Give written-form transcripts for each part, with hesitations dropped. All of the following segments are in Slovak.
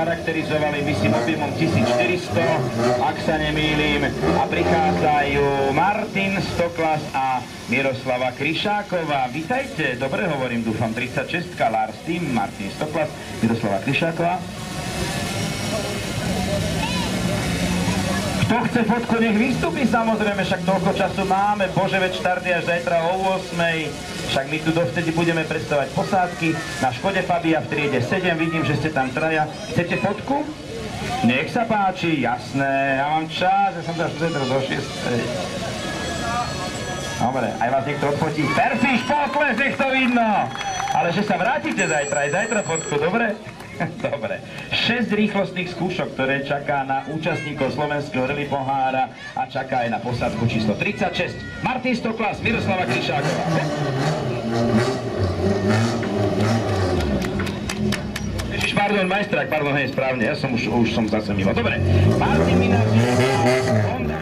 charakterizovali, myslím, objemom 1400, ak sa nemýlim. A prichádzajú Martin Stoklas a Miroslava Kryšáková. Vítajte, dobre hovorím, dúfam, 36, Lars Team, Martin Stoklas, Miroslava Kryšáková. Kto chce fotku, nech vystúpi, samozrejme, však toľko času máme. Bože, veď štart je až zajtra o 8. Však my tu dovtedy budeme predstavovať posádky na Škode Fabia v triede 7. Vidím, že ste tam traja. Chcete fotku? Nech sa páči, jasné. Ja mám čas, ja som to až zajtra do 6. Dobre, aj vás niekto odfotí. Perfíš, pokles, nech to vidno. Ale že sa vrátite zajtra, aj zajtra fotku, dobre? Dobre. 6 rýchlostných skúšok, ktoré čaká na účastníkov slovenského rally pohára a čaká aj na posádku číslo 36. Martin Stoklas, Miroslava Kryšáková. Ježiš, pardon, majstrák, pardon, hej, správne, ja som už som zase mimo. Dobre, Martin Mináček, Honda.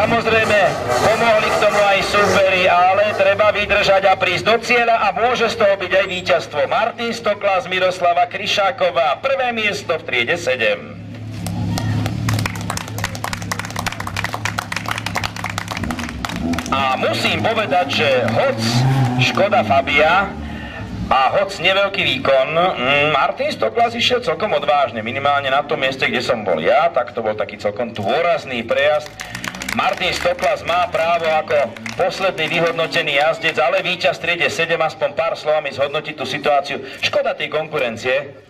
Samozrejme, pomohli k tomu aj súperi, ale treba vydržať a prísť do cieľa a môže z toho byť aj víťazstvo. Martin Stoklas, Miroslava Kryšáková, prvé miesto v triede 7. A musím povedať, že hoc Škoda Fabia a hoc neveľký výkon, Martin Stoklas išiel celkom odvážne, minimálne na tom mieste, kde som bol ja, tak to bol taký celkom dôrazný prejazd. Martin Stoklas má právo ako posledný vyhodnotený jazdec, ale víťaz v triede 7, aspoň pár slovami zhodnotiť tú situáciu. Škoda tej konkurencie.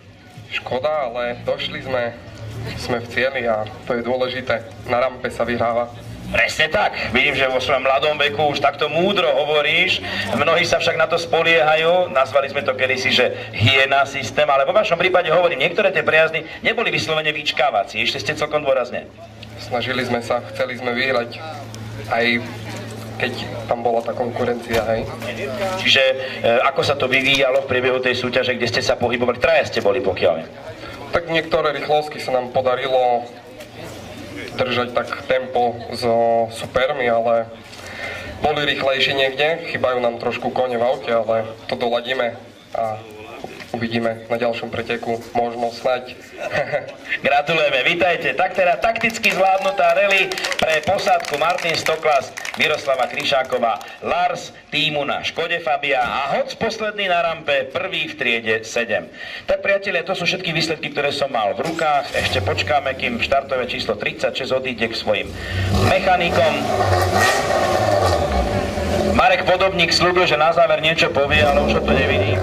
Škoda, ale došli sme v cieli a to je dôležité. Na rampe sa vyhráva. Presne tak. Vidím, že vo svojom mladom veku už takto múdro hovoríš. Mnohí sa však na to spoliehajú. Nazvali sme to kedysi, že hyena systém, ale vo vašom prípade hovorím, niektoré tie prejazdy neboli vyslovene vyčkávací. Ešte ste celkom dôrazne. Snažili sme sa, chceli sme vyhrať, aj keď tam bola tá konkurencia, hej. Čiže ako sa to vyvíjalo v priebehu tej súťaže, kde ste sa pohybovali? Traja ste boli pokiaľ. Tak niektoré rýchlostky sa nám podarilo držať tak tempo so supermi, ale boli rýchlejšie niekde, chýbajú nám trošku kone v aute, ale to doladíme a uvidíme na ďalšom preteku, možno snať. Gratulujeme, vítajte. Tak teda takticky zvládnutá rally pre posádku Martin Stoklas, Miroslava Kryšáková, Lars týmu na Škode Fabia a hoc posledný na rampe, prvý v triede 7. Tak priatelia, to sú všetky výsledky, ktoré som mal v rukách. Ešte počkáme, kým štartové číslo 36 odíde k svojim mechanikom. Marek Podobník slúbil, že na záver niečo povie, ale už ho to nevidí.